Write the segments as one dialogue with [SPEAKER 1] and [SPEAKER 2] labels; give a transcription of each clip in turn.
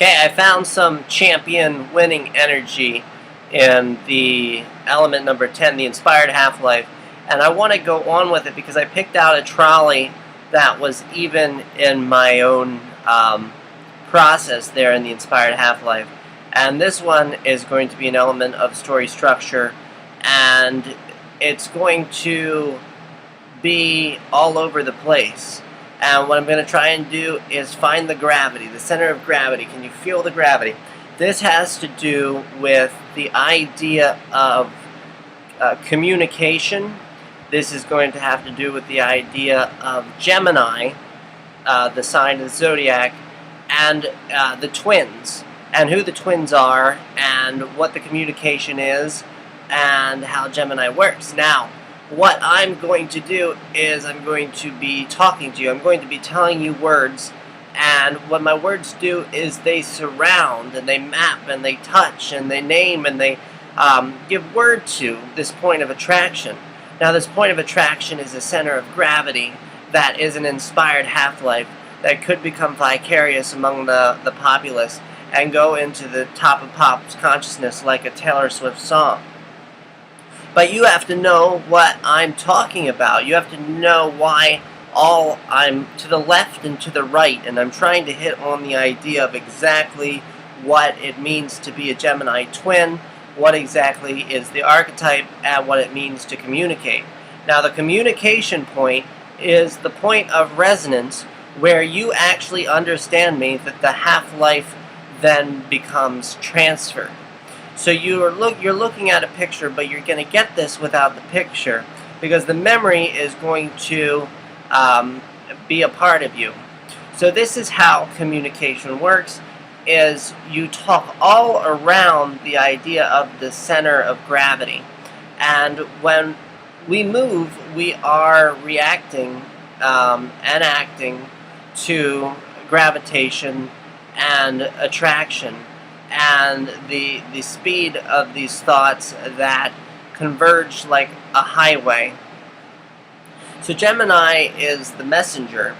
[SPEAKER 1] Okay, I found some champion winning energy in the element number 10, the inspired half-life, and I want to go on with it because I picked out a trolley that was even in my own process there in the inspired half-life. And this one is going to be an element of story structure, and it's going to be all over the place. And what I'm going to try and do is find the gravity, the center of gravity. Can you feel the gravity? This has to do with the idea of communication. This is going to have to do with the idea of Gemini, the sign of the zodiac, and the twins, and who the twins are, and what the communication is, and how Gemini works. Now, what I'm going to do is I'm going to be talking to you. I'm going to be telling you words, and what my words do is they surround, and they map, and they touch, and they name, and they give word to this point of attraction. Now, this point of attraction is a center of gravity that is an inspired half-life that could become vicarious among the populace and go into the top of pop's consciousness like a Taylor Swift song. But you have to know what I'm talking about. You have to know why I'm to the left and to the right, and I'm trying to hit on the idea of exactly what it means to be a Gemini twin, what exactly is the archetype, and what it means to communicate. Now, the communication point is the point of resonance where you actually understand me, that the half-life then becomes transferred. So you're looking at a picture, but you're going to get this without the picture because the memory is going to be a part of you. So this is how communication works, is you talk all around the idea of the center of gravity. And when we move, we are reacting and acting to gravitation and attraction, and the speed of these thoughts that converge like a highway. So Gemini is the messenger,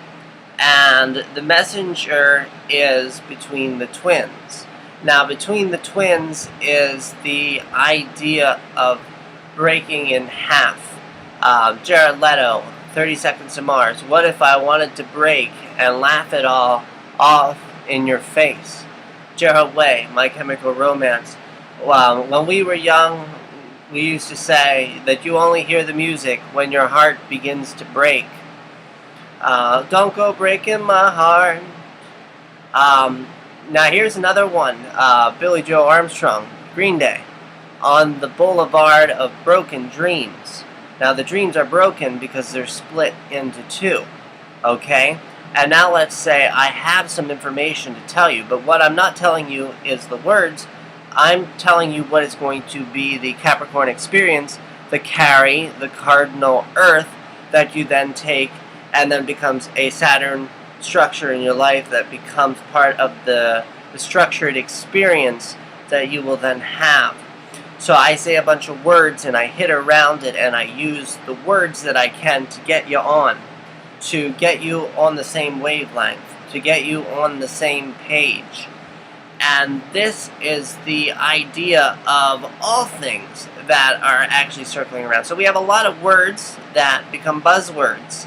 [SPEAKER 1] and the messenger is between the twins. Now, between the twins is the idea of breaking in half. Jared Leto, 30 Seconds to Mars. What if I wanted to break and laugh it all off in your face? Gerard Way, My Chemical Romance. When we were young, we used to say that you only hear the music when your heart begins to break. Don't go breaking my heart. Now here's another one. Billy Joe Armstrong, Green Day, On the Boulevard of Broken Dreams. Now the dreams are broken because they're split into two. Okay? And now let's say I have some information to tell you, but what I'm not telling you is the words. I'm telling you what is going to be the Capricorn experience, the carry, the cardinal earth that you then take and then becomes a Saturn structure in your life that becomes part of the structured experience that you will then have. So I say a bunch of words and I hit around it and I use the words that I can to get you on. To get you on the same wavelength, to get you on the same page. And this is the idea of all things that are actually circling around. So we have a lot of words that become buzzwords,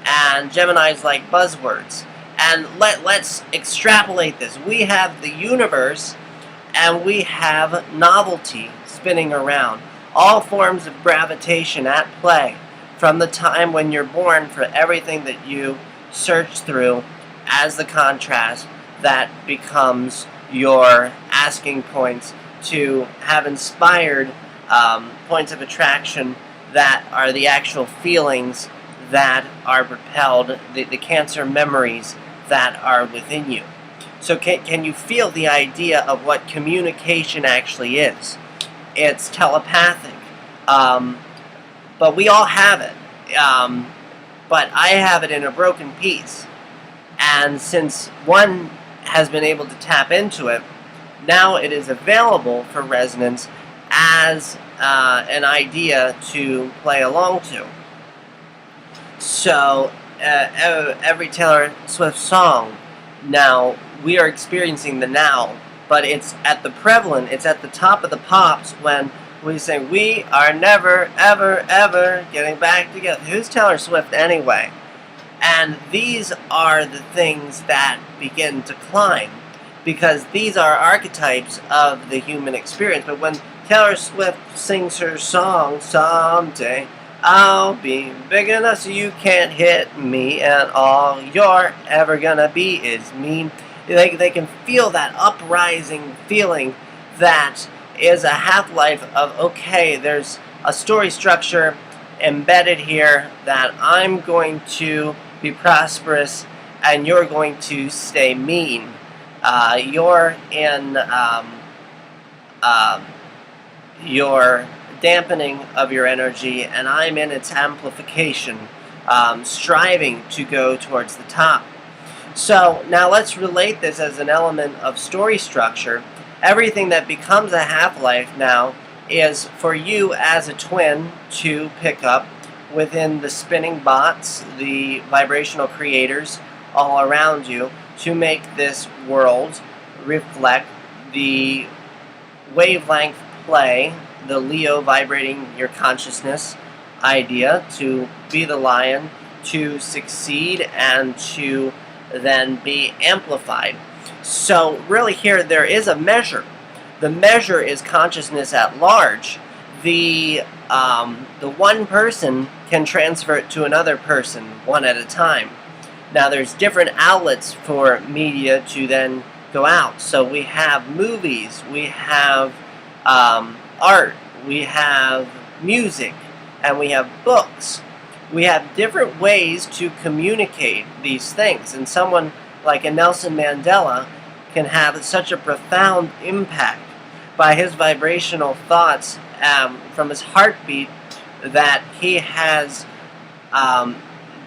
[SPEAKER 1] and Gemini's like buzzwords. And let's extrapolate this. We have the universe, and we have novelty spinning around. All forms of gravitation at play. From the time when you're born, for everything that you search through as the contrast that becomes your asking points to have inspired points of attraction that are the actual feelings that are propelled, the Cancer memories that are within you. So can you feel the idea of what communication actually is? It's telepathic. But we all have it. But I have it in a broken piece. And since one has been able to tap into it, now it is available for resonance as an idea to play along to. So every Taylor Swift song Now, we are experiencing the now, but it's at the prevalent, it's at the top of the pops when we say, we are never, ever, ever getting back together. Who's Taylor Swift anyway? And these are the things that begin to climb, because these are archetypes of the human experience. But when Taylor Swift sings her song, someday I'll be big enough so you can't hit me, and all you're ever gonna be is me. They can feel that uprising feeling that is a half-life of, okay, there's a story structure embedded here that I'm going to be prosperous and you're going to stay mean. You're in your dampening of your energy, and I'm in its amplification, striving to go towards the top. So now let's relate this as an element of story structure. Everything that becomes a half-life now is for you as a twin to pick up within the spinning bots, the vibrational creators all around you, to make this world reflect the wavelength play, the Leo vibrating your consciousness idea, to be the lion, to succeed, and to then be amplified. So really here there is a measure. The measure is consciousness at large. The one person can transfer it to another person one at a time. Now there's different outlets for media to then go out. So we have movies, we have art, we have music, and we have books. We have different ways to communicate these things, and someone like a Nelson Mandela can have such a profound impact by his vibrational thoughts from his heartbeat that he has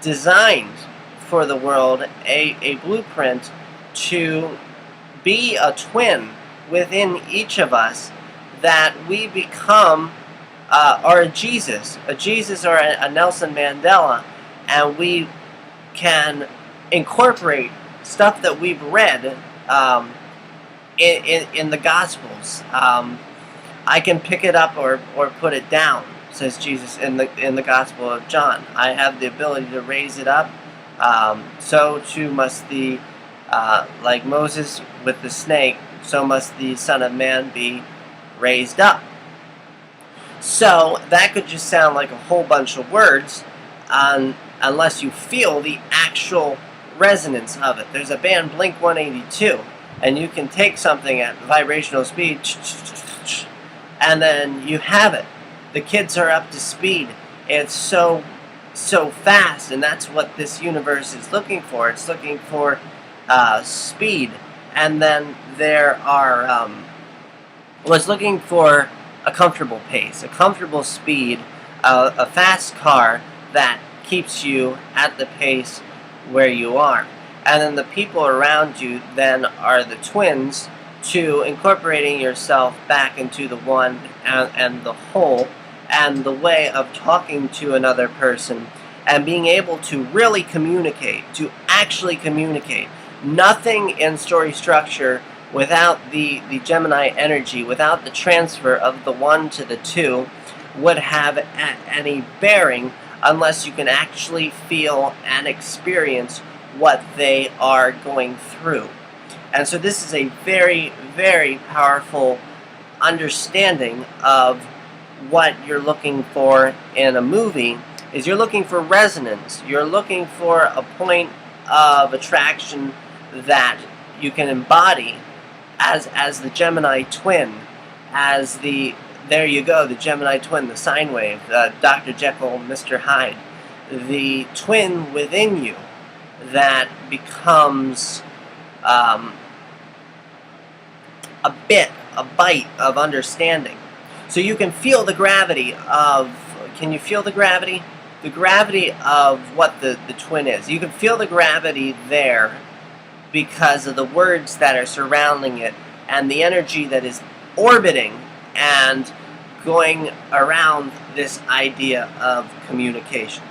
[SPEAKER 1] designed for the world a blueprint to be a twin within each of us, that we become or a Jesus or a Nelson Mandela, and we can incorporate stuff that we've read in the Gospels. I can pick it up or put it down, says Jesus in the Gospel of John. I have the ability to raise it up. So too must the like Moses with the snake, so must the Son of Man be raised up. So that could just sound like a whole bunch of words, unless you feel the actual resonance of it. There's a band, Blink 182, and you can take something at vibrational speed, and then you have it. The kids are up to speed. It's so fast, and that's what this universe is looking for. It's looking for speed, and then there are it's looking for a comfortable pace, a comfortable speed, a fast car that keeps you at the pace where you are. And then the people around you then are the twins to incorporating yourself back into the one and the whole, and the way of talking to another person and being able to really communicate, to actually communicate. Nothing in story structure without the Gemini energy, without the transfer of the one to the two, would have any bearing unless you can actually feel and experience what they are going through. And so this is a very, very powerful understanding of what you're looking for in a movie. Is you're looking for resonance. You're looking for a point of attraction that you can embody as the Gemini twin, as there you go, the Gemini twin, the sine wave, Dr. Jekyll, Mr. Hyde, the twin within you that becomes a bite of understanding. So you can feel the gravity of, can you feel the gravity? The gravity of what the twin is. You can feel the gravity there because of the words that are surrounding it and the energy that is orbiting and going around this idea of communication.